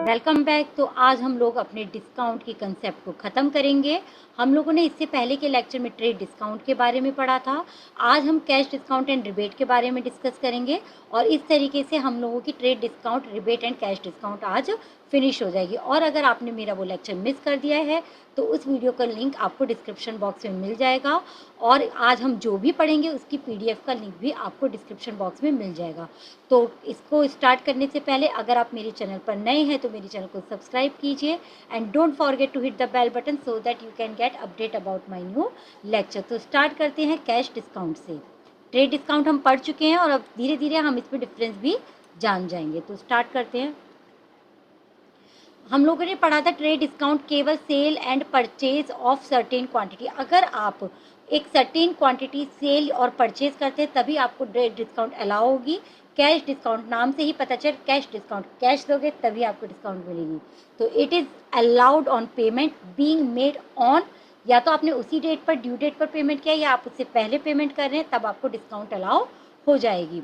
Welcome back. तो आज हम लोग अपने डिस्काउंट की कंसेप्ट को ख़त्म करेंगे। हम लोगों ने इससे पहले के लेक्चर में ट्रेड डिस्काउंट के बारे में पढ़ा था। आज हम कैश डिस्काउंट एंड रिबेट के बारे में डिस्कस करेंगे और इस तरीके से हम लोगों की trade discount, rebate and cash discount आज फिनिश हो जाएगी। और अगर आपने मेरा वो लेक्चर मिस कर दिया है तो उस वीडियो का लिंक आपको डिस्क्रिप्शन बॉक्स में मिल जाएगा और आज हम जो भी पढ़ेंगे उसकी PDF का लिंक भी आपको डिस्क्रिप्शन बॉक्स में मिल जाएगा। तो इसको स्टार्ट करने से पहले अगर आप मेरे चैनल पर नए हैं तो मेरे चैनल को सब्सक्राइब कीजिए and don't forget to hit the bell button so that you can get update about my new lecture. तो स्टार्ट करते हैं कैश डिस्काउंट से। ट्रेड डिस्काउंट हम पढ़ चुके हैं और अब धीरे धीरे हम इसमें डिफरेंस भी जान जाएंगे। तो स्टार्ट करते हैं। हम लोगों ने पढ़ा था ट्रेड डिस्काउंट केवल sale and purchase of certain quantity. अगर आप एक सर्टेन क्वांटिटी सेल और परचेज करते हैं तभी आपको ट्रेड डिस्काउंट अलाउ होगी। कैश डिस्काउंट नाम से ही पता चल, कैश डिस्काउंट, कैश दोगे तभी आपको डिस्काउंट मिलेगी। तो it is allowed on payment being made on, या तो आपने उसी डेट पर, ड्यू डेट पर पेमेंट किया या आप उससे पहले पेमेंट कर रहे हैं तब आपको डिस्काउंट अलाउ हो जाएगी।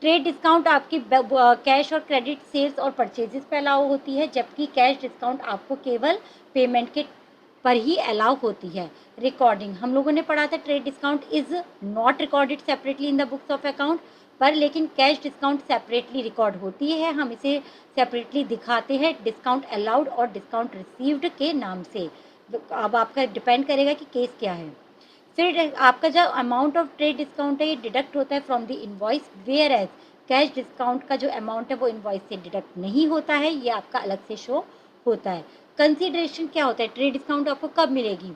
ट्रेड डिस्काउंट आपकी कैश और क्रेडिट सेल्स और परचेजेस पे अलाउ होती है, जबकि कैश डिस्काउंट आपको केवल पेमेंट के पर ही अलाउ होती है। रिकॉर्डिंग हम लोगों ने पढ़ा था trade discount is not recorded separately in the books of account, पर लेकिन कैश डिस्काउंट सेपरेटली रिकॉर्ड होती है। हम इसे सेपरेटली दिखाते हैं डिस्काउंट अलाउड और डिस्काउंट रिसीव्ड के नाम से। अब आपका डिपेंड करेगा कि केस क्या है। फिर आपका जो अमाउंट ऑफ ट्रेड डिस्काउंट है ये डिडक्ट होता है from the invoice, whereas cash discount का जो अमाउंट है वो इनवॉइस से डिडक्ट नहीं होता है, ये आपका अलग से शो होता है। कंसीडरेशन क्या होता है? ट्रेड डिस्काउंट आपको कब मिलेगी?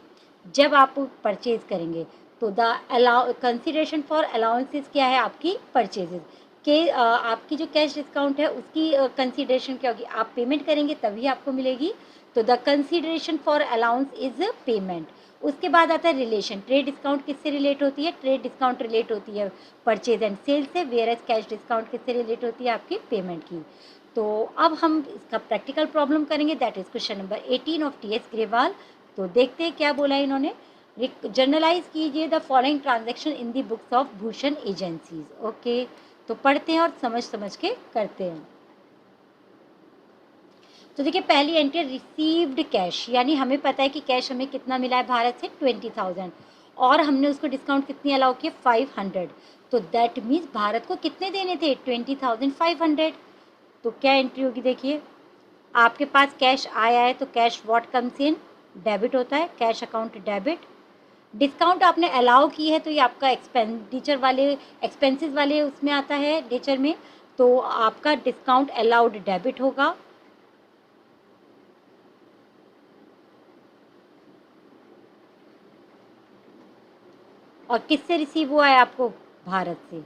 जब आप परचेज करेंगे। तो the allow consideration for allowances क्या है? आपकी परचेजेज के आपकी जो कैश डिस्काउंट है उसकी कंसीडरेशन क्या होगी? आप पेमेंट करेंगे तभी आपको मिलेगी। तो the consideration for allowance is payment. उसके बाद आता है रिलेशन। ट्रेड डिस्काउंट किससे रिलेट होती है? ट्रेड डिस्काउंट रिलेट होती है परचेज एंड सेल से, वेयर एज कैश डिस्काउंट किससे रिलेट होती है? आपकी पेमेंट की। तो अब हम इसका प्रैक्टिकल प्रॉब्लम करेंगे, that is question number 18 of TS Grewal. तो देखते हैं क्या बोला इन्होंने। जर्नलाइज कीजिए the following transaction in the books of Bhushan agencies. Okay, तो पढ़ते हैं और समझ समझ के करते हैं। तो देखिए पहली एंट्री रिसीव्ड कैश, यानी हमें पता है कि कैश हमें कितना मिला है भारत से 20,000 और हमने उसको डिस्काउंट कितनी अलाउ किया? 500। तो दैट मीन्स भारत को कितने देने थे? 20,500। तो क्या एंट्री होगी? देखिए आपके पास कैश आया है तो cash what comes in? Debit होता है, कैश अकाउंट डेबिट। डिस्काउंट आपने अलाउ की है तो ये आपका एक्सपेंडिचर वाले, एक्सपेंसेस वाले उसमें आता है नेचर में, तो आपका डिस्काउंट अलाउड डेबिट होगा। और किससे रिसीव हुआ है आपको? भारत से।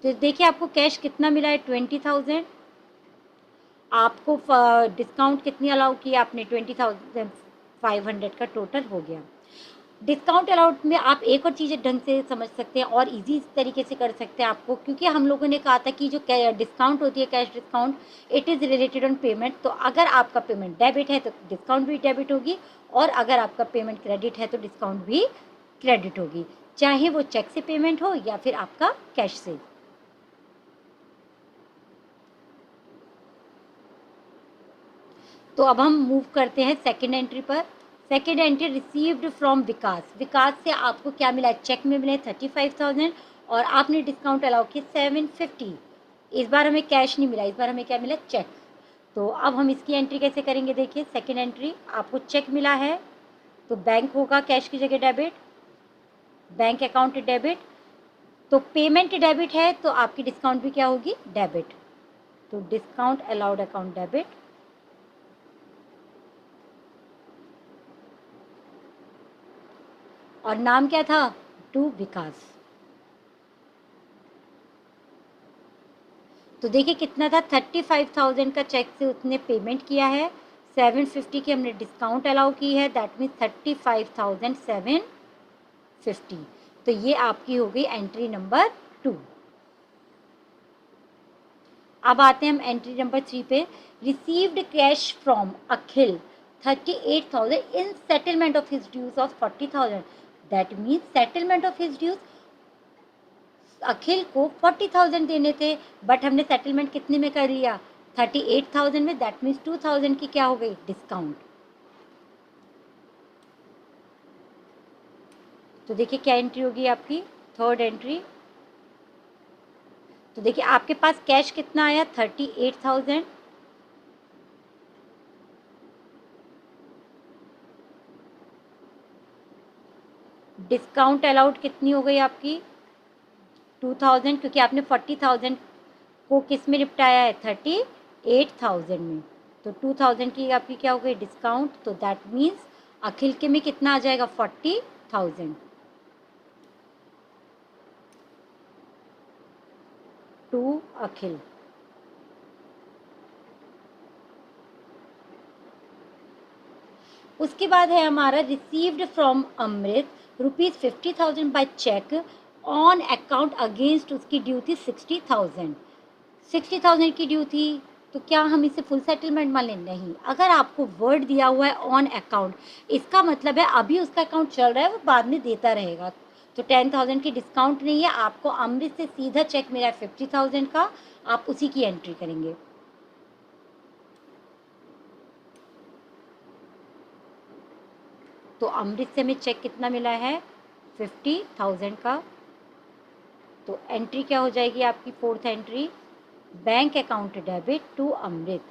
तो देखिए आपको कैश कितना मिला है? 20,000। आपको डिस्काउंट कितनी अलाउ की? आपने 20,500 का टोटल हो गया। डिस्काउंट अलाउड में आप एक और चीज़ें ढंग से समझ सकते हैं और इजी तरीके से कर सकते हैं आपको, क्योंकि हम लोगों ने कहा था कि जो डिस्काउंट होती है cash discount, it is related on payment. तो अगर आपका पेमेंट डेबिट है तो डिस्काउंट भी डेबिट होगी और अगर आपका पेमेंट क्रेडिट है तो डिस्काउंट भी क्रेडिट होगी, चाहे वो चेक से पेमेंट हो या फिर आपका कैश से। तो अब हम मूव करते हैं सेकेंड एंट्री पर। सेकेंड एंट्री रिसीव्ड फ्रॉम विकास। विकास से आपको क्या मिला? चेक में मिले 35,000 और आपने डिस्काउंट अलाउ किया 750। इस बार हमें कैश नहीं मिला, इस बार हमें क्या मिला? चेक। तो अब हम इसकी एंट्री कैसे करेंगे? देखिए सेकेंड एंट्री, आपको चेक मिला है तो बैंक होगा कैश की जगह डेबिट, बैंक अकाउंट डेबिट। तो पेमेंट डेबिट है तो आपकी डिस्काउंट भी क्या होगी? डेबिट। तो डिस्काउंट अलाउड अकाउंट डेबिट। और नाम क्या था? टू विकास। तो देखिए कितना था? 35,000 का चेक से उसने पेमेंट किया है, 750 की हमने डिस्काउंट अलाउ की है, दैट मीन्स 35,750। तो ये आपकी हो गई एंट्री नंबर 2। अब आते हैं हम एंट्री नंबर 3 पे। Received cash from Akhil 38,000 in settlement of his dues of 40,000। That means settlement of his dues Akhil को 40,000 देने थे, बट हमने सेटलमेंट कितने में कर लिया? 38,000 में दैट मीन्स 2,000 की क्या हो गई डिस्काउंट। तो देखिए क्या एंट्री होगी आपकी, थर्ड एंट्री। तो देखिए आपके पास कैश कितना आया 38,000, डिस्काउंट अलाउड कितनी हो गई आपकी 2,000, क्योंकि आपने 40,000 को किस में निपटाया है 38,000 में। तो 2,000 की आपकी क्या हो गई डिस्काउंट, तो दैट मीन्स अखिल के में कितना आ जाएगा 40,000 टू अखिल। उसके बाद है हमारा received from Amrit ₹50,000 by cheque on account against, उसकी ड्यू थी 60,000। 60,000 की ड्यू थी, तो क्या हम इसे फुल सेटलमेंट मान लें? नहीं। अगर आपको वर्ड दिया हुआ है ऑन अकाउंट, इसका मतलब है अभी उसका अकाउंट चल रहा है, वो बाद में देता रहेगा। तो 10,000 की डिस्काउंट नहीं है, आपको अमृत से सीधा चेक मिला है 50,000 का, आप उसी की एंट्री करेंगे। तो अमृत से हमें चेक कितना मिला है 50,000 का। तो एंट्री क्या हो जाएगी आपकी fourth entry, bank account debit to Amrit.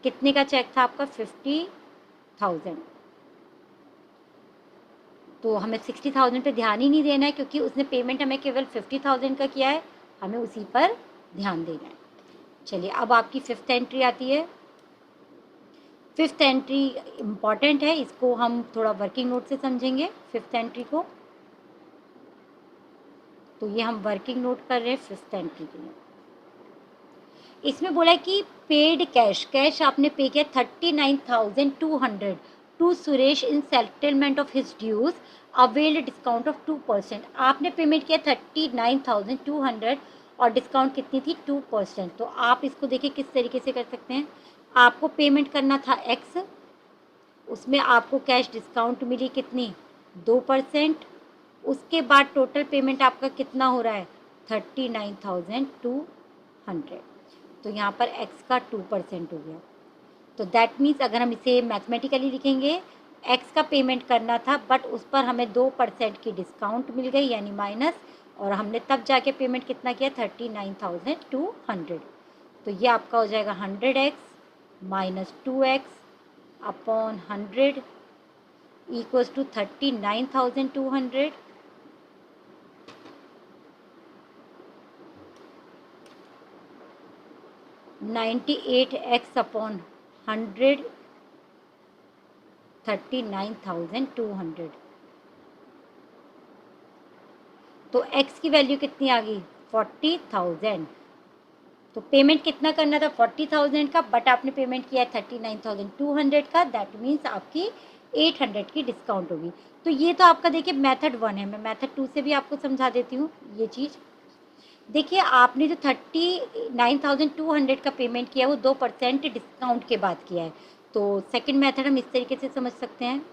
कितने का चेक था आपका 50,000। तो हमें 60,000 पे ध्यान ही नहीं देना है, क्योंकि उसने पेमेंट हमें केवल 50,000 का किया है, हमें उसी पर ध्यान देना है। चलिए अब आपकी फिफ्थ एंट्री आती है। फिफ्थ एंट्री इम्पॉर्टेंट है, इसको हम थोड़ा वर्किंग नोट से समझेंगे फिफ्थ एंट्री को। तो ये हम वर्किंग नोट कर रहे हैं फिफ्थ एंट्री के लिए। इसमें बोला है कि पेड कैश, कैश आपने पे किया 39,200 to Suresh in settlement of his dues, availed discount of 2%। आपने पेमेंट किया 39,200 और डिस्काउंट कितनी थी 2%। तो आप इसको देखिए किस तरीके से कर सकते हैं। आपको पेमेंट करना था एक्स, उसमें आपको कैश डिस्काउंट मिली कितनी 2%, उसके बाद टोटल पेमेंट आपका कितना हो रहा है 39,200। तो यहाँ पर x का 2% हो गया। तो दैट मीन्स अगर हम इसे मैथमेटिकली लिखेंगे, x का पेमेंट करना था बट उस पर हमें 2% की डिस्काउंट मिल गई यानी माइनस, और हमने तब जाके पेमेंट कितना किया 39,200। तो ये आपका हो जाएगा 100x minus 2x upon 100 equals to 39,200। 98x upon 100 39,200। तो x की वैल्यू कितनी आ गई 40,000। तो पेमेंट कितना करना था 40,000 का, बट आपने पेमेंट किया 39,200 का, दैट मीन्स आपकी 800 की डिस्काउंट होगी। तो ये तो आपका देखिए मेथड 1 है, मैं मेथड 2 से भी आपको समझा देती हूँ ये चीज़। देखिए आपने जो 39,200 का पेमेंट किया है वो 2% डिस्काउंट के बाद किया है। तो सेकंड मेथड हम इस तरीके से समझ सकते हैं।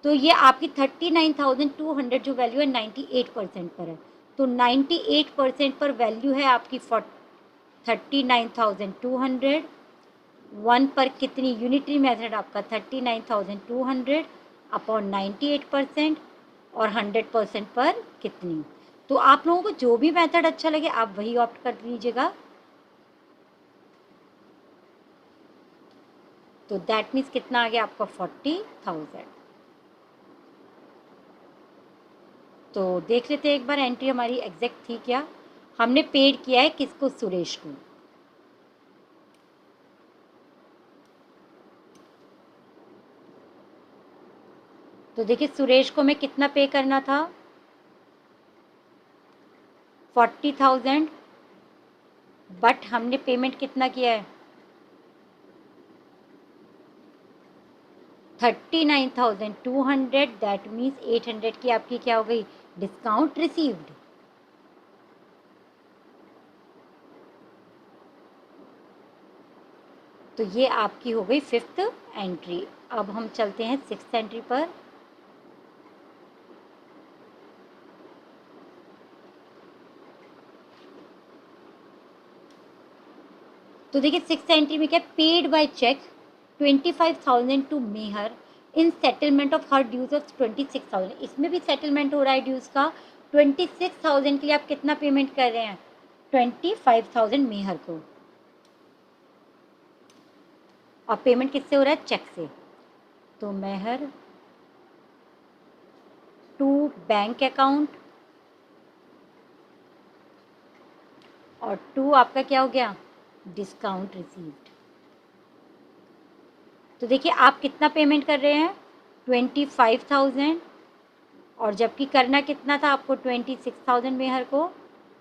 तो ये आपकी 39,200 जो वैल्यू है 98% पर है। तो 98% पर वैल्यू है आपकी 39,200। 1 पर कितनी, यूनिटरी मेथड आपका 39,200 अपॉन 98% और 100% पर कितनी। तो आप लोगों को जो भी मेथड अच्छा लगे आप वही ऑप्ट कर लीजिएगा। तो दैट मीन्स कितना आ गया आपका 40,000। तो देख लेते हैं एक बार एंट्री हमारी एग्जैक्ट थी क्या। हमने पेड किया है किसको, सुरेश को। तो देखिए सुरेश को मैं कितना पे करना था 40,000, बट हमने पेमेंट कितना किया है 39,200, दैट मीन्स 800 की आपकी क्या हो गई डिस्काउंट रिसीव्ड। तो ये आपकी हो गई फिफ्थ एंट्री। अब हम चलते हैं सिक्स्थ एंट्री पर। तो देखिए 6th एंट्री में क्या, paid by cheque 25,000 to Mehar in settlement of her dues of 26,000। इसमें भी सेटलमेंट हो रहा है ड्यूज का। 26,000 के लिए आप कितना पेमेंट कर रहे हैं, 25,000 मेहर को, और पेमेंट किससे हो रहा है, चेक से। तो मेहर टू बैंक अकाउंट, और टू आपका क्या हो गया, डिस्काउंट रिसीव्ड। तो देखिए आप कितना पेमेंट कर रहे हैं, 25,000, और जबकि करना कितना था आपको, 26,000 मेहर को,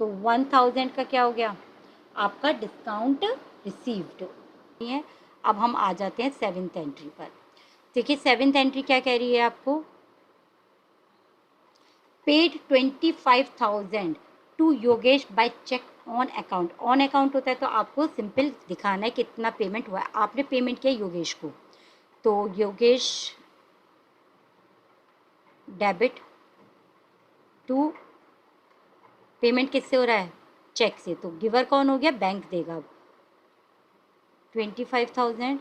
तो 1,000 का क्या हो गया आपका डिस्काउंट रिसीव्ड है। अब हम आ जाते हैं 7th एंट्री पर। देखिए 7th एंट्री क्या कह रही है आपको, paid 25,000 to Yogesh by cheque on account. On account होता है तो आपको सिंपल दिखाना है कितना पेमेंट हुआ है। आपने पेमेंट किया योगेश को, तो योगेश डेबिट टू, पेमेंट किससे हो रहा है, चेक से, तो गिवर कौन हो गया, बैंक देगा। 25,000,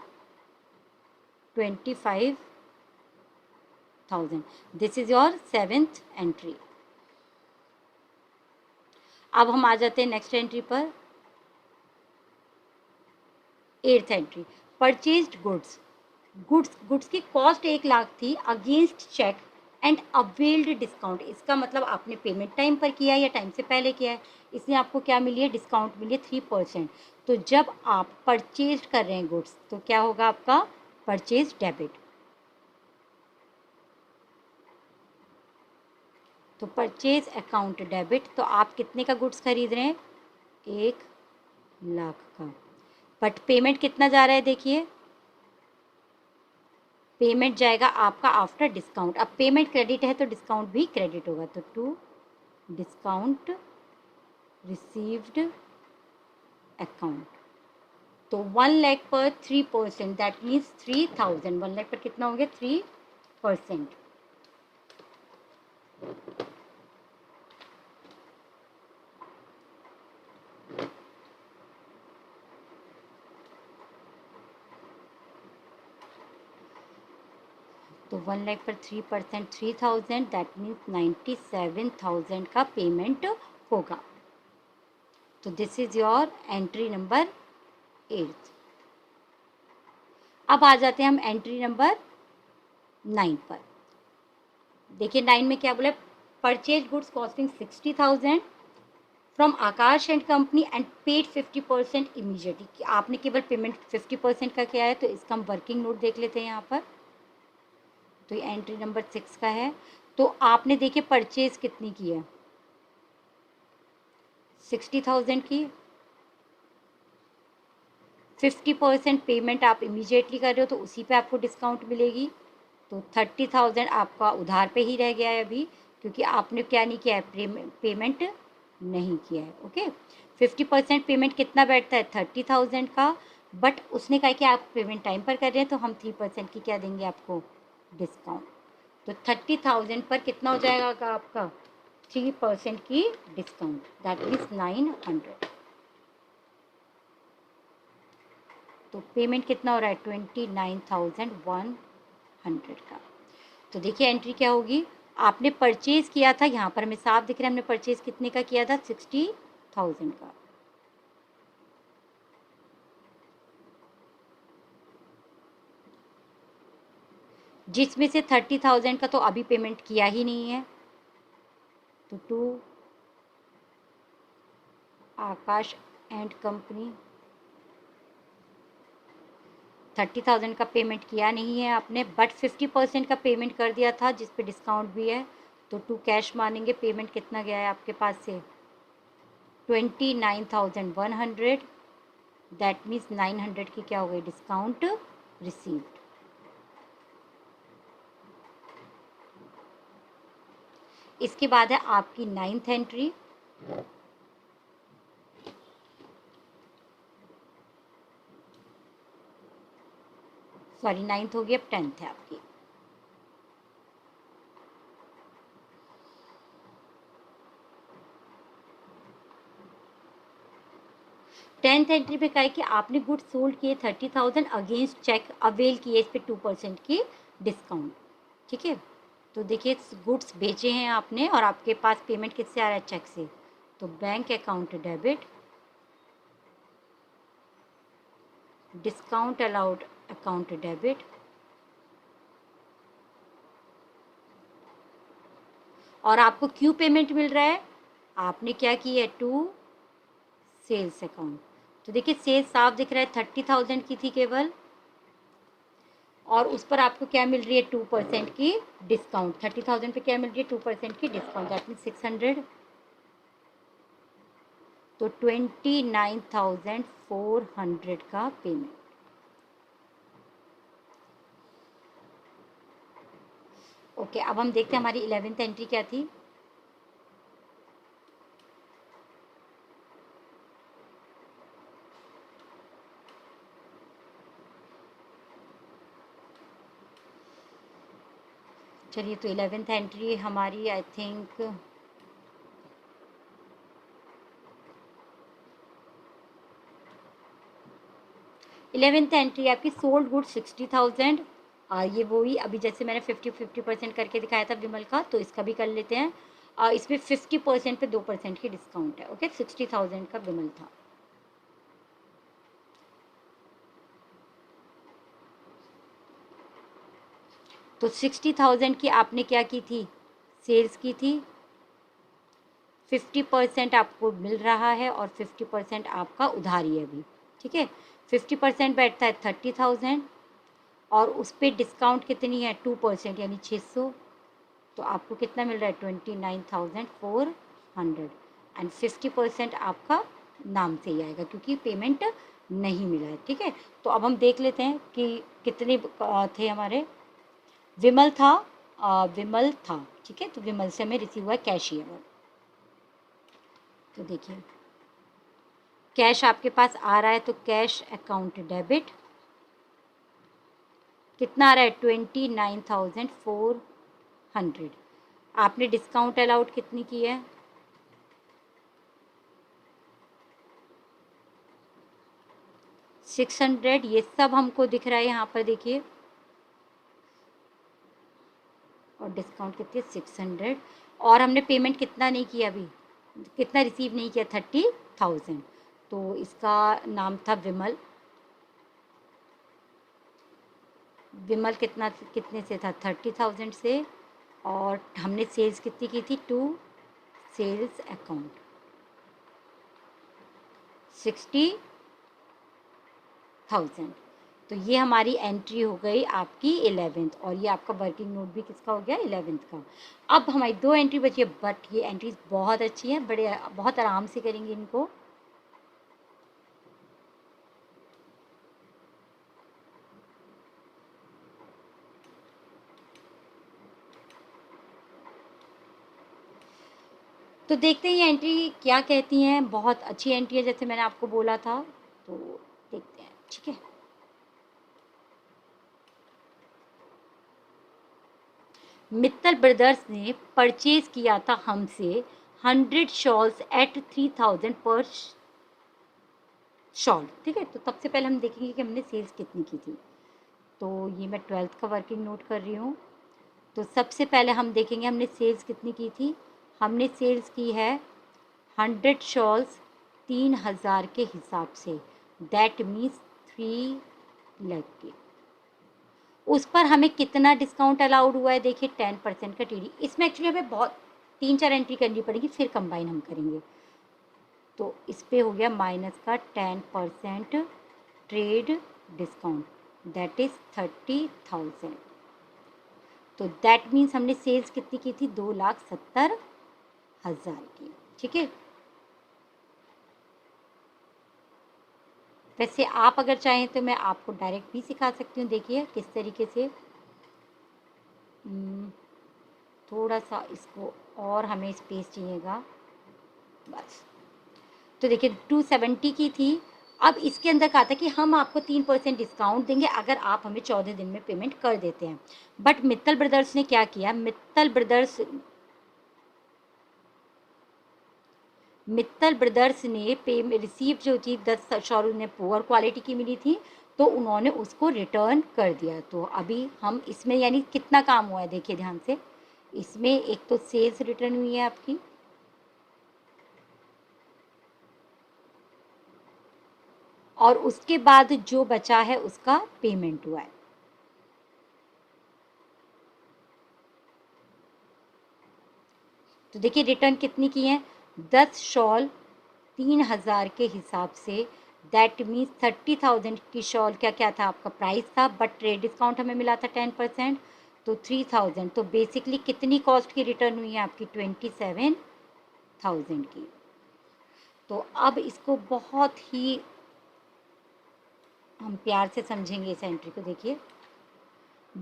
25,000, this is your 7th entry. अब हम आ जाते हैं नेक्स्ट एंट्री पर, 8th entry, purchased goods. Goods की कॉस्ट 1,00,000 थी against cheque and availed discount. इसका मतलब आपने पेमेंट टाइम पर किया है या टाइम से पहले किया है, इसलिए आपको क्या मिली है, डिस्काउंट मिली है 3%। तो जब आप परचेज कर रहे हैं गुड्स तो क्या होगा आपका, परचेज डेबिट। तो परचेज अकाउंट डेबिट, तो आप कितने का गुड्स खरीद रहे हैं, 1,00,000 का, बट पेमेंट कितना जा रहा है, देखिए पेमेंट जाएगा आपका आफ्टर डिस्काउंट। अब पेमेंट क्रेडिट है तो डिस्काउंट भी क्रेडिट होगा, तो टू डिस्काउंट रिसीव्ड अकाउंट। तो 1,00,000 पर 3%, दैट मीन्स 3,000। 1,00,000 पर कितना हो गया, 3%। तो 1,00,000 पर 3%, 3,000, दैट मीन्स 97,000 का पेमेंट होगा। तो this is your entry number 8। अब आ जाते हैं हम एंट्री नंबर 9 पर। देखिए 9 में क्या बोला, purchase goods costing 60,000 from Akash and company and paid 50% immediately. आपने केवल पेमेंट 50% का किया है, तो इसका हम वर्किंग नोट देख लेते हैं यहाँ पर। तो ये एंट्री नंबर 6 का है। तो आपने देखिए परचेज कितनी की है, 60,000 की, 50% पेमेंट आप इमीडिएटली कर रहे हो तो उसी पे आपको डिस्काउंट मिलेगी। तो 30,000 आपका उधार पे ही रह गया है अभी, क्योंकि आपने क्या नहीं किया है, पेमेंट नहीं किया है। ओके, 50% पेमेंट कितना बैठता है, 30,000 का, बट उसने कहा कि आप पेमेंट टाइम पर कर रहे हैं तो हम 3% की क्या देंगे आपको, डिस्काउंट। तो 30,000 पर कितना हो जाएगा आपका, 3% की डिस्काउंट, दैट मीन्स 900। तो पेमेंट कितना हो रहा है, 29,100 का। तो देखिए एंट्री क्या होगी, आपने परचेज किया था, यहाँ पर हमें साफ दिख रहा है हमने परचेज कितने का किया था, 60,000 का। जिसमें से 30,000 का तो अभी पेमेंट किया ही नहीं है, तो टू आकाश एंड कंपनी 30,000 का पेमेंट किया नहीं है आपने, बट 50% का पेमेंट कर दिया था जिस पे डिस्काउंट भी है, तो टू कैश मानेंगे। पेमेंट कितना गया है आपके पास से, 29,100, दैट मीन्स 900 की क्या हो गई, डिस्काउंट रिसीव्ड। इसके बाद है आपकी 9th एंट्री। सॉरी 9th होगी, अब 10th है आपकी। 10th एंट्री पे कहा है कि आपने गुड्स सोल्ड किए 30,000 अगेंस्ट चेक अवेल किए इस पे 2% की डिस्काउंट। ठीक है, तो देखिए गुड्स बेचे हैं आपने और आपके पास पेमेंट किससे आ रहा है? चेक से। तो bank account debit, discount allowed account debit, और आपको क्यों पेमेंट मिल रहा है? आपने क्या किया है? To sales account. तो देखिए सेल्स साफ दिख रहा है, 30,000 की थी केवल, और उस पर आपको क्या मिल रही है? 2% की डिस्काउंट। 30,000 पे क्या मिल रही है? 2% की डिस्काउंट, दैट मीन 600। तो 29,400 का पेमेंट। ओके, अब हम देखते हैं हमारी 11th एंट्री क्या थी। चलिए, तो 11th एंट्री हमारी आई थिंक 11th एंट्री आपकी सोल्ड गुड 60,000। ये वही अभी जैसे मैंने 50% करके दिखाया था विमल का, तो इसका भी कर लेते हैं। इसमें 50% पे 2% की डिस्काउंट है। ओके, 60,000 का विमल था। तो 60,000 की आपने क्या की थी? सेल्स की थी। 50% आपको मिल रहा है और 50% आपका उधारी है अभी। ठीक है, 50% बैठता है 30,000 और उस पर डिस्काउंट कितनी है? 2% यानी 600। तो आपको कितना मिल रहा है? 29,400 एंड 50% आपका नाम से ही आएगा क्योंकि पेमेंट नहीं मिला है। ठीक है, तो अब हम देख लेते हैं कि कितने थे हमारे। विमल था, विमल था। ठीक है, तो विमल से हमें रिसीव हुआ कैशियर। तो देखिए कैश आपके पास आ रहा है, तो कैश अकाउंट डेबिट कितना आ रहा है? 29,400। आपने डिस्काउंट अलाउड कितनी की है? 600। ये सब हमको दिख रहा है यहाँ पर, देखिए, और डिस्काउंट कितनी है? 600। और हमने पेमेंट कितना नहीं किया अभी, कितना रिसीव नहीं किया? 30,000। तो इसका नाम था विमल। विमल कितने से था? 30,000 से। और हमने सेल्स कितनी की थी? To sales account 60,000। तो ये हमारी एंट्री हो गई आपकी 11th, और ये आपका वर्किंग नोट भी किसका हो गया? 11th का। अब हमारी 2 एंट्री बची है, बट ये एंट्रीज बहुत अच्छी हैं, बहुत आराम से करेंगे इनको। तो देखते हैं ये एंट्री क्या कहती हैं। बहुत अच्छी एंट्री है जैसे मैंने आपको बोला था, तो देखते हैं। ठीक है, मित्तल ब्रदर्स ने परचेज किया था हमसे 100 शॉल्स एट 3,000 पर शॉल। ठीक है, तो सबसे पहले हम देखेंगे कि हमने सेल्स कितनी की थी। तो ये मैं 12th का वर्किंग नोट कर रही हूँ। तो सबसे पहले हम देखेंगे हमने सेल्स कितनी की थी। हमने सेल्स की है 100 शॉल्स 3,000 के हिसाब से, दैट मीन्स 3 लाख की। उस पर हमें कितना डिस्काउंट अलाउड हुआ है? देखिए 10% का टीडी। इसमें एक्चुअली हमें बहुत 3-4 एंट्री करनी पड़ेगी, फिर कंबाइन हम करेंगे। तो इस पे हो गया माइनस का 10% ट्रेड डिस्काउंट, दैट इज़ 30,000। तो दैट मीन्स हमने सेल्स कितनी की थी? 2,70,000 की। ठीक है, वैसे आप अगर चाहें तो मैं आपको डायरेक्ट भी सिखा सकती हूँ। देखिए किस तरीके से। थोड़ा सा इसको और हमें स्पेस चाहिएगा बस। तो देखिए 270 की थी। अब इसके अंदर कहा था कि हम आपको 3% डिस्काउंट देंगे अगर आप हमें 14 दिन में पेमेंट कर देते हैं। बट मित्तल ब्रदर्स ने क्या किया? मित्तल ब्रदर्स मित्तल ब्रदर्स ने पे रिसीव जो थी 10 शॉल उन्हें पुअर क्वालिटी की मिली थी, तो उन्होंने उसको रिटर्न कर दिया। तो अभी हम इसमें यानी कितना काम हुआ है देखिए ध्यान से, इसमें एक तो सेल्स रिटर्न हुई है आपकी, और उसके बाद जो बचा है उसका पेमेंट हुआ है। तो देखिए रिटर्न कितनी की है, 10 शॉल 3000 के हिसाब से, दैट मीन्स 30,000 की शॉल का क्या था आपका प्राइस था, बट ट्रेड डिस्काउंट हमें मिला था 10%, तो 3000, तो बेसिकली कितनी कॉस्ट की रिटर्न हुई है आपकी, 27,000 की। तो अब इसको बहुत ही हम प्यार से समझेंगे इस एंट्री को। देखिए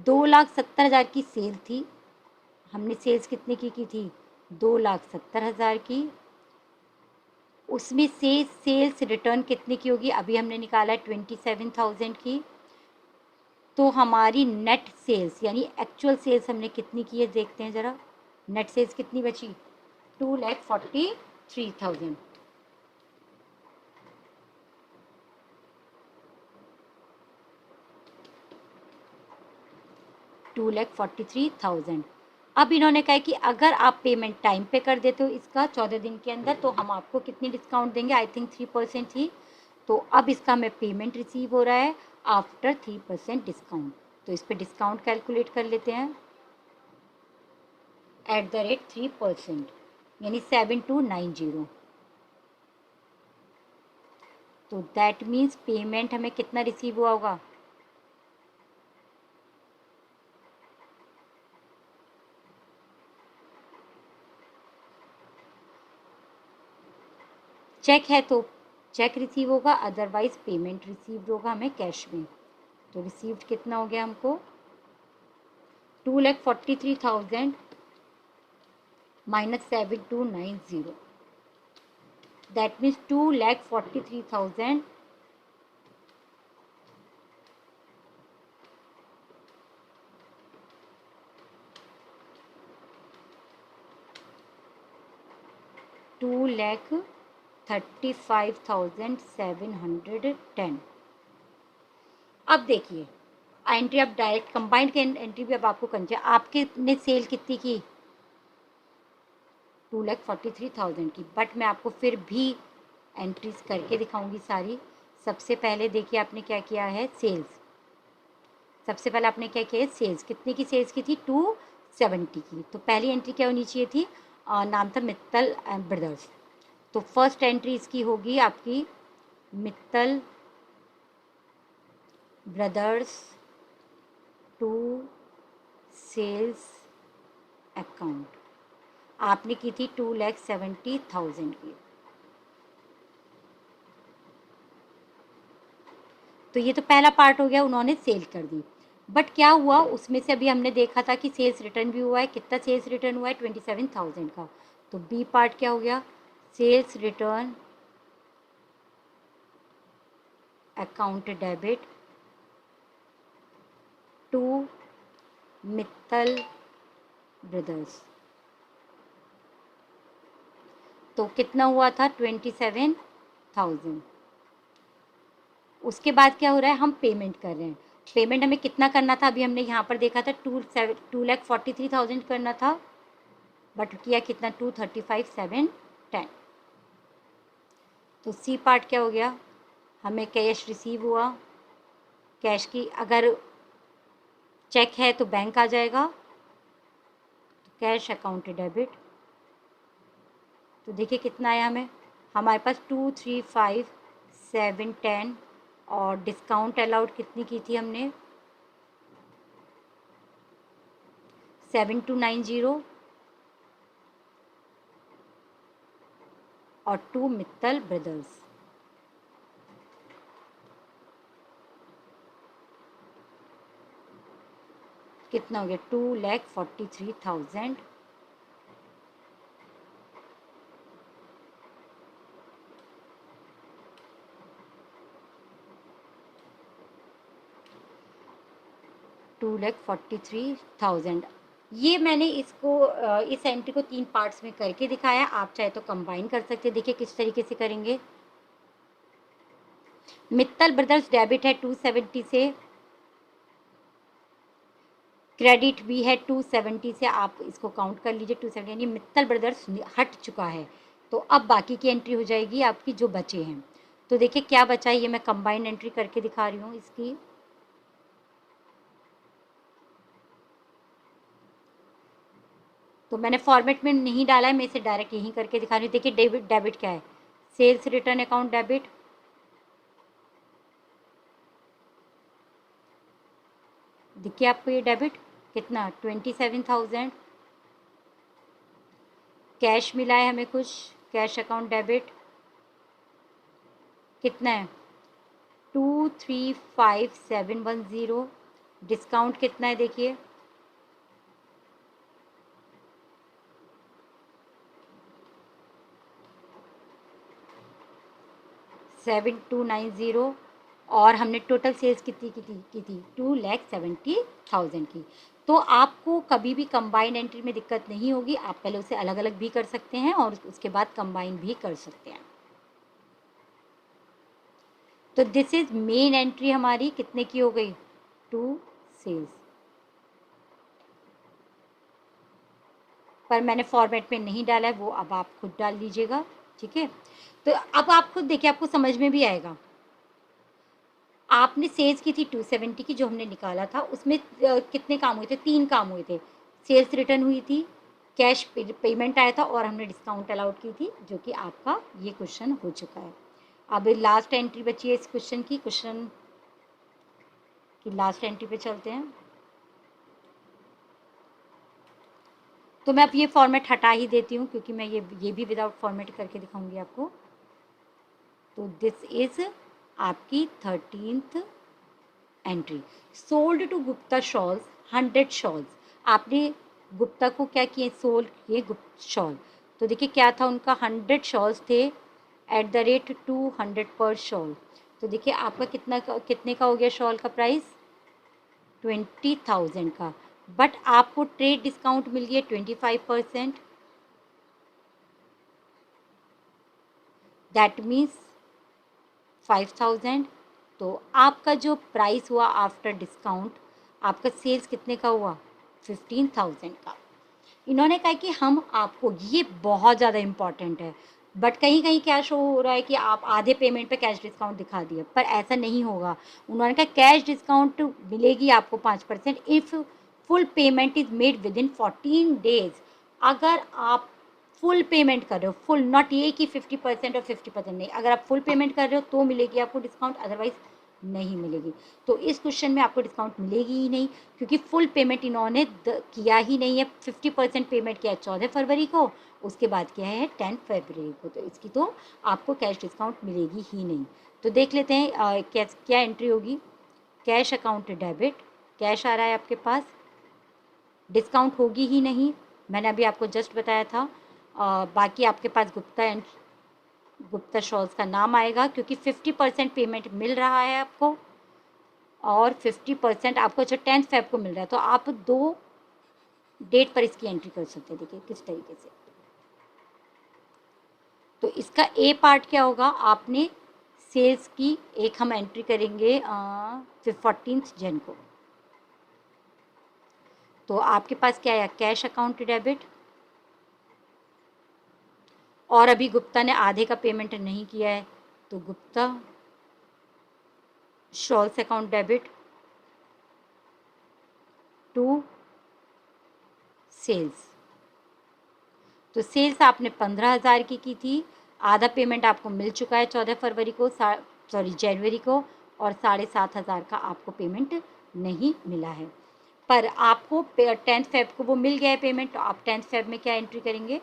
2,70,000 की सेल थी, हमने सेल्स कितने की थी, 2,70,000 की, उसमें से सेल्स रिटर्न कितने की होगी, अभी हमने निकाला है 27,000 की। तो हमारी नेट सेल्स यानी एक्चुअल सेल्स हमने कितनी की है देखते हैं ज़रा, नेट सेल्स कितनी बची, 2,43,000। 2,43,000। अब इन्होंने कहा कि अगर आप पेमेंट टाइम पे कर देते हो इसका 14 दिन के अंदर, तो हम आपको कितनी डिस्काउंट देंगे, आई थिंक 3% थी। तो अब इसका हमें पेमेंट रिसीव हो रहा है आफ्टर 3% डिस्काउंट। तो इस पर डिस्काउंट कैलकुलेट कर लेते हैं, एट द रेट 3%, यानी 7290। तो दैट मीन्स पेमेंट हमें कितना रिसीव हुआ होगा, चेक है तो चेक रिसीव होगा, अदरवाइज पेमेंट रिसीव होगा हमें कैश में। तो रिसीव्ड कितना हो गया हमको, 2,43,000 माइनस 7290, दैट मीन्स 2,43,000 2,35,710। अब देखिए एंट्री अब डायरेक्ट कंबाइंड के एंट्री भी अब आपको करनी चाहिए। आपके ने सेल कितनी की, 2,43,000 की, बट मैं आपको फिर भी एंट्रीज करके दिखाऊंगी सारी। सबसे पहले देखिए आपने क्या किया है, सेल्स, सबसे पहले आपने क्या किया है, सेल्स कितने की सेल्स की थी, 270 की। तो पहली एंट्री क्या होनी चाहिए थी, नाम था मित्तल ब्रदर्स। तो फर्स्ट एंट्री इसकी होगी आपकी Mittal brothers to sales account, आपने की थी 2,70,000 की। तो ये तो पहला पार्ट हो गया, उन्होंने सेल कर दी। बट क्या हुआ उसमें से, अभी हमने देखा था कि सेल्स रिटर्न भी हुआ है, कितना सेल्स रिटर्न हुआ है, 27,000 का। तो बी पार्ट क्या हो गया, sales return account debit to Mittal brothers. तो कितना हुआ था, 27,000। उसके बाद क्या हो रहा है, हम पेमेंट कर रहे हैं। पेमेंट हमें कितना करना था, अभी हमने यहाँ पर देखा था 2,43,000 करना था, बट किया कितना, 235,710। तो सी पार्ट क्या हो गया, हमें कैश रिसीव हुआ, कैश की अगर चेक है तो बैंक आ जाएगा, तो कैश अकाउंट डेबिट। तो देखिए कितना आया हमें, हमारे पास 235,710, और डिस्काउंट अलाउड कितनी की थी हमने, 7290, और टू मित्तल ब्रदर्स। कितना हो गया, 2,43,000 2,43,000। ये मैंने इसको इस एंट्री को 3 पार्ट्स में करके दिखाया, आप चाहे तो कंबाइन कर सकते हैं। देखिए किस तरीके से करेंगे। मित्तल ब्रदर्स डेबिट है 270 से, क्रेडिट भी है 270 से, आप इसको काउंट कर लीजिए 270, यानी मित्तल ब्रदर्स हट चुका है। तो अब बाकी की एंट्री हो जाएगी आपकी जो बचे हैं। तो देखिए क्या बचा है, ये मैं कंबाइंड एंट्री करके दिखा रही हूँ इसकी। तो मैंने फॉर्मेट में नहीं डाला है, मैं इसे डायरेक्ट यहीं करके दिखा रही हूँ। देखिए डेबिट डेबिट क्या है, सेल्स रिटर्न अकाउंट डेबिट, देखिए आपको ये डेबिट कितना 27,000, कैश मिला है हमें कुछ, कैश अकाउंट डेबिट कितना है 235710, डिस्काउंट कितना है देखिए 7290, और हमने टोटल सेल्स कितनी की थी 2,70,000 की। तो आपको कभी भी कंबाइंड एंट्री में दिक्कत नहीं होगी, आप पहले उसे अलग अलग भी कर सकते हैं और उसके बाद कंबाइन भी कर सकते हैं। तो दिस इज मेन एंट्री हमारी कितने की हो गई, 2 सेल्स, पर मैंने फॉर्मेट में नहीं डाला है, वो अब आप खुद डाल लीजिएगा। ठीक है, तो अब आप खुद देखिए, आपको समझ में भी आएगा। आपने सेल्स की थी 270 की, जो हमने निकाला था उसमें कितने काम हुए थे, 3 काम हुए थे। सेल्स रिटर्न हुई थी, कैश पेमेंट आया था, और हमने डिस्काउंट अलाउड की थी, जो कि आपका ये क्वेश्चन हो चुका है। अब लास्ट एंट्री बची है इस क्वेश्चन की लास्ट एंट्री पे चलते हैं। तो मैं अब ये फॉर्मेट हटा ही देती हूँ, क्योंकि मैं ये भी विदाउट फॉर्मेट करके दिखाऊंगी आपको। तो दिस इज आपकी 13th entry. Sold to Gupta shawls 100 shawls, आपने गुप्ता को क्या किए, सोल्ड किए गुप्ता शॉल। तो देखिए क्या था उनका, 100 शॉल्स थे एट द रेट 200 पर शॉल। तो देखिए आपका कितने का हो गया शॉल का प्राइस, 20,000 का। बट आपको ट्रेड डिस्काउंट मिल गया 25%, दैट मीन्स 5,000। तो आपका जो प्राइस हुआ आफ्टर डिस्काउंट, आपका सेल्स कितने का हुआ 15,000 का। इन्होंने कहा कि हम आपको, ये बहुत ज़्यादा इम्पॉर्टेंट है, बट कहीं कहीं क्या शो हो रहा है कि आप आधे पेमेंट पे कैश डिस्काउंट दिखा दिए, पर ऐसा नहीं होगा। उन्होंने कहा कैश डिस्काउंट मिलेगी आपको 5% if full payment is made with in 14 days. अगर आप फुल पेमेंट कर रहे हो, फुल, नॉट ये कि 50% और 50% नहीं, अगर आप फुल पेमेंट कर रहे हो तो मिलेगी आपको डिस्काउंट, अदरवाइज नहीं मिलेगी। तो इस क्वेश्चन में आपको डिस्काउंट मिलेगी ही नहीं, क्योंकि फुल पेमेंट इन्होंने किया ही नहीं है। 50% पेमेंट किया है 14 फरवरी को, उसके बाद किया है 10 फरवरी को, तो इसकी तो आपको कैश डिस्काउंट मिलेगी ही नहीं। तो देख लेते हैं क्या एंट्री होगी। कैश अकाउंट डेबिट, कैश आ रहा है आपके पास, डिस्काउंट होगी ही नहीं, मैंने अभी आपको जस्ट बताया था। बाकी आपके पास गुप्ता शॉल्स का नाम आएगा, क्योंकि 50% पेमेंट मिल रहा है आपको, और 50% आपको जो 10 फेब को मिल रहा है। तो आप 2 डेट पर इसकी एंट्री कर सकते हैं। देखिए किस तरीके से। तो इसका ए पार्ट क्या होगा, आपने सेल्स की एक हम एंट्री करेंगे 14 जन को। तो आपके पास क्या है, कैश अकाउंट डेबिट, और अभी गुप्ता ने आधे का पेमेंट नहीं किया है, तो Gupta shawls account debit to sales. तो सेल्स आपने 15,000 की थी, आधा पेमेंट आपको मिल चुका है 14 फरवरी को, जनवरी को, और 7,500 का आपको पेमेंट नहीं मिला है। पर आपको 10 फेब को वो मिल गया है पेमेंट, तो आप 10 फेब में क्या एंट्री करेंगे,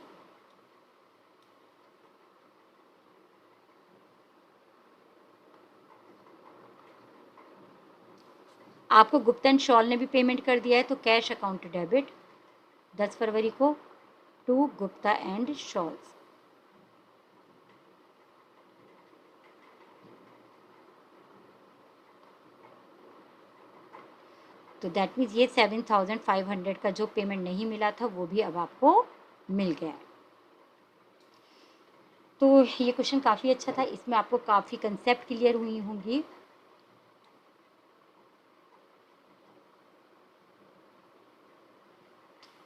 आपको गुप्ता एंड शॉल ने भी पेमेंट कर दिया है, तो कैश अकाउंट डेबिट 10 फरवरी को टू गुप्ता एंड शॉल्स। तो दैट मीन्स ये 7,500 का जो पेमेंट नहीं मिला था वो भी अब आपको मिल गया है। तो ये क्वेश्चन काफ़ी अच्छा था, इसमें आपको काफ़ी कंसेप्ट क्लियर हुई होंगी।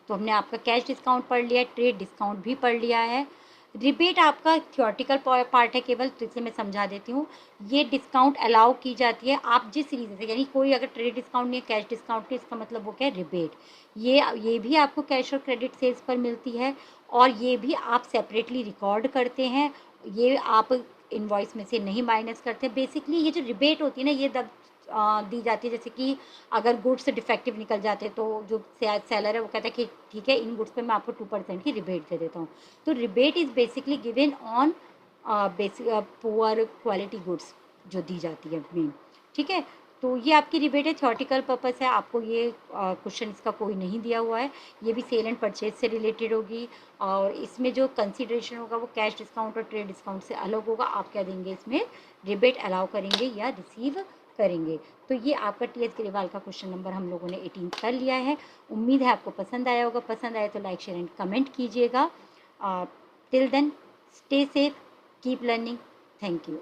तो हमने आपका कैश डिस्काउंट पढ़ लिया, ट्रेड डिस्काउंट भी पढ़ लिया है। रिबेट आपका थियोरटिकल पार्ट है केवल, तो इसे मैं समझा देती हूँ। ये डिस्काउंट अलाउ की जाती है आप जिस रीज़न से, यानी कोई अगर ट्रेड डिस्काउंट नहीं है, कैश डिस्काउंट नहीं, इसका मतलब वो क्या है, रिबेट। ये भी आपको कैश और क्रेडिट सेल्स पर मिलती है, और ये भी आप सेपरेटली रिकॉर्ड करते हैं, ये आप इनवॉइस में से नहीं माइनस करते। बेसिकली ये जो रिबेट होती है ना, ये दी जाती है, जैसे कि अगर गुड्स डिफेक्टिव निकल जाते हैं तो जो सेलर है वो कहता है कि ठीक है, इन गुड्स पे मैं आपको 2% की रिबेट दे देता हूँ। तो rebate is basically given on basic poor quality goods जो दी जाती है मेन। ठीक है, तो ये आपकी रिबेट है, थ्योरेटिकल पर्पस है, आपको ये क्वेश्चन इसका कोई नहीं दिया हुआ है। ये भी सेल एंड परचेज से रिलेटेड होगी, और इसमें जो कंसिडरेशन होगा वो कैश डिस्काउंट और ट्रेड डिस्काउंट से अलग होगा। आप क्या देंगे इसमें, रिबेट अलाउ करेंगे या रिसीव करेंगे। तो ये आपका टीएस ग्रेवाल का क्वेश्चन नंबर हम लोगों ने 18 कर लिया है। उम्मीद है आपको पसंद आया होगा, पसंद आए तो लाइक शेयर एंड कमेंट कीजिएगा। Till then stay safe, keep learning, thank you.